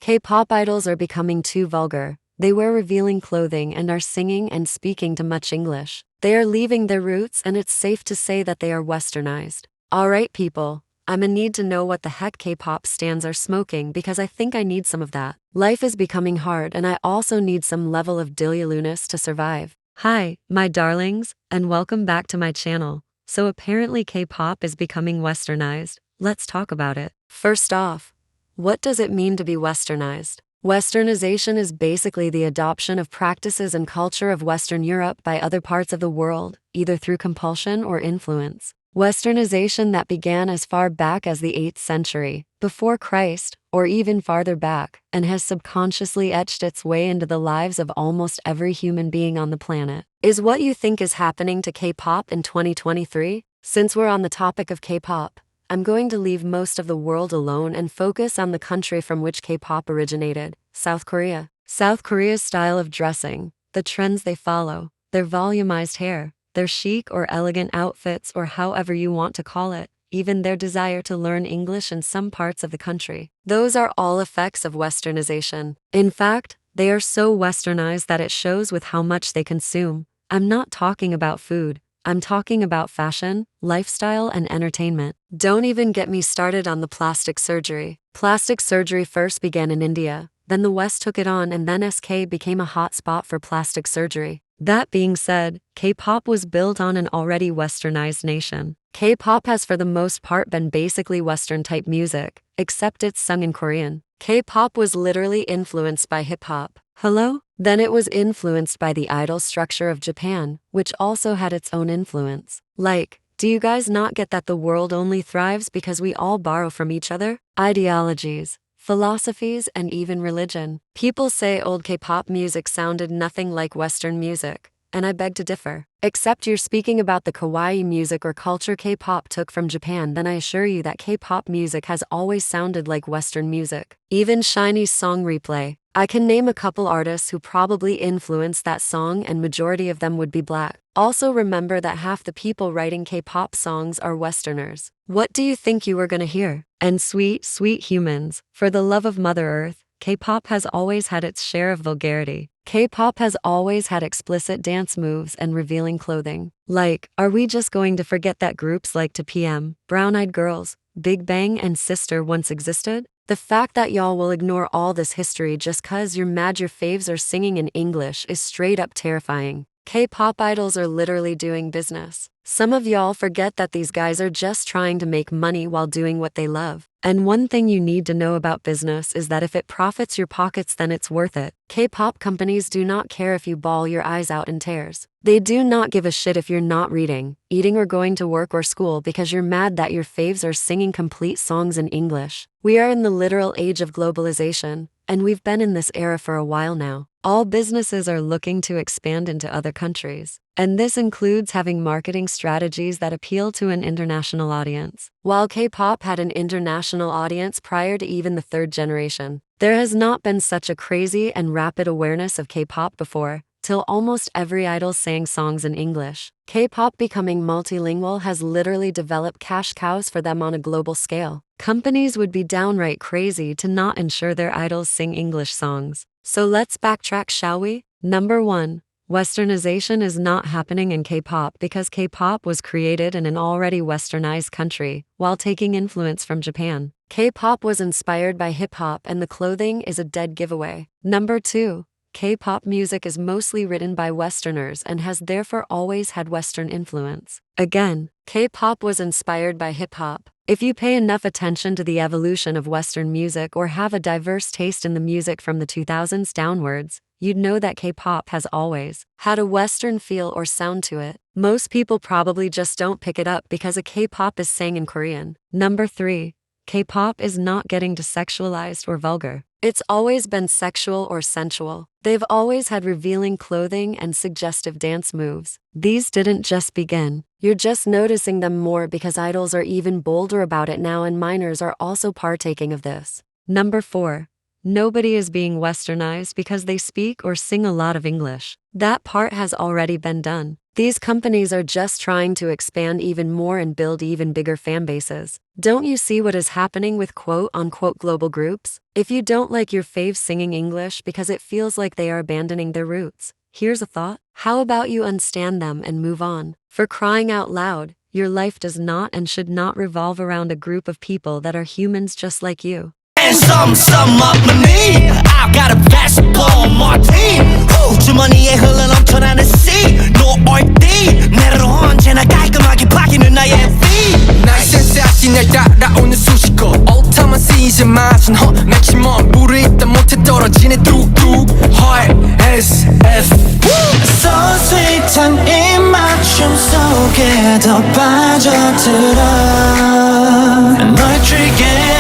K-pop idols are becoming too vulgar. They wear revealing clothing and are singing and speaking too much English. They are leaving their roots, and it's safe to say that they are westernized. Alright people, I'ma need to know what the heck K-pop stans are smoking, because I think I need some of that. Life is becoming hard, and I also need some level of dilly-looness to survive. Hi, my darlings, and welcome back to my channel. So apparently K-pop is becoming westernized. Let's talk about it. First off, what does it mean to be westernized? Westernization is basically the adoption of practices and culture of Western Europe by other parts of the world, either through compulsion or influence. Westernization that began as far back as the 8th century, before Christ, or even farther back, and has subconsciously etched its way into the lives of almost every human being on the planet. Is what you think is happening to K-pop in 2023? Since we're on the topic of K-pop, I'm going to leave most of the world alone and focus on the country from which K-pop originated, South Korea. South Korea's style of dressing, the trends they follow, their volumized hair, their chic or elegant outfits, or however you want to call it, even their desire to learn English in some parts of the country. Those are all effects of westernization. In fact, they are so westernized that it shows with how much they consume. I'm not talking about food. I'm talking about fashion, lifestyle, and entertainment. Don't even get me started on the plastic surgery. Plastic surgery first began in India, then the West took it on, and then SK became a hot spot for plastic surgery. That being said, K-pop was built on an already westernized nation. K-pop has for the most part been basically Western-type music, except it's sung in Korean. K-pop was literally influenced by hip-hop. Hello? Then it was influenced by the idol structure of Japan, which also had its own influence. Like, do you guys not get that the world only thrives because we all borrow from each other? Ideologies, philosophies, and even religion. People say old K-pop music sounded nothing like Western music, and I beg to differ. Except you're speaking about the kawaii music or culture K-pop took from Japan, then I assure you that K-pop music has always sounded like Western music. Even SHinee's song Replay. I can name a couple artists who probably influenced that song, and majority of them would be black. Also remember that half the people writing K-pop songs are Westerners. What do you think you were gonna hear? And sweet, sweet humans, for the love of Mother Earth, K-pop has always had its share of vulgarity. K-pop has always had explicit dance moves and revealing clothing. Like, are we just going to forget that groups like 2PM, Brown Eyed Girls, Big Bang, and Sister once existed? The fact that y'all will ignore all this history just cause you're mad your faves are singing in English is straight up terrifying. K-pop idols are literally doing business. Some of y'all forget that these guys are just trying to make money while doing what they love. And one thing you need to know about business is that if it profits your pockets, then it's worth it. K-pop companies do not care if you bawl your eyes out in tears. They do not give a shit if you're not reading, eating, or going to work or school because you're mad that your faves are singing complete songs in English. We are in the literal age of globalization, and we've been in this era for a while now. All businesses are looking to expand into other countries, and this includes having marketing strategies that appeal to an international audience. While K-pop had an international audience prior to even the third generation, there has not been such a crazy and rapid awareness of K-pop before, till almost every idol sang songs in English. K-pop becoming multilingual has literally developed cash cows for them on a global scale. Companies would be downright crazy to not ensure their idols sing English songs. So let's backtrack, shall we? Number 1. Westernization is not happening in K-pop because K-pop was created in an already westernized country, while taking influence from Japan. K-pop was inspired by hip-hop, and the clothing is a dead giveaway. Number 2. K-pop music is mostly written by Westerners and has therefore always had Western influence. Again, K-pop was inspired by hip-hop. If you pay enough attention to the evolution of Western music or have a diverse taste in the music from the 2000s downwards, you'd know that K-pop has always had a Western feel or sound to it. Most people probably just don't pick it up because a K-pop is sang in Korean. Number 3. K-pop is not getting desexualized or vulgar. It's always been sexual or sensual. They've always had revealing clothing and suggestive dance moves. These didn't just begin. You're just noticing them more because idols are even bolder about it now, and minors are also partaking of this. Number 4. Nobody is being westernized because they speak or sing a lot of English. That part has already been done. These companies are just trying to expand even more and build even bigger fan bases. Don't you see what is happening with quote-unquote global groups? If you don't like your faves singing English because it feels like they are abandoning their roots, here's a thought. How about you unstand them and move on? For crying out loud, your life does not and should not revolve around a group of people that are humans just like you. And some up my knee. I've got a basketball on my team. 주머니에 흘러넘쳐나는 C. No RD. 내려로 언제나 깔끔하게 바뀌는 나의 V. 나의 센스하신 날 따라오는 수식어. 오타만 쓰이지 마준 허. 맥시멈 불이 있다 못해 떨어지네 뚝뚝. Heart SF. So sweet한 입맞춤 속에 더 빠져들어. 널 트리게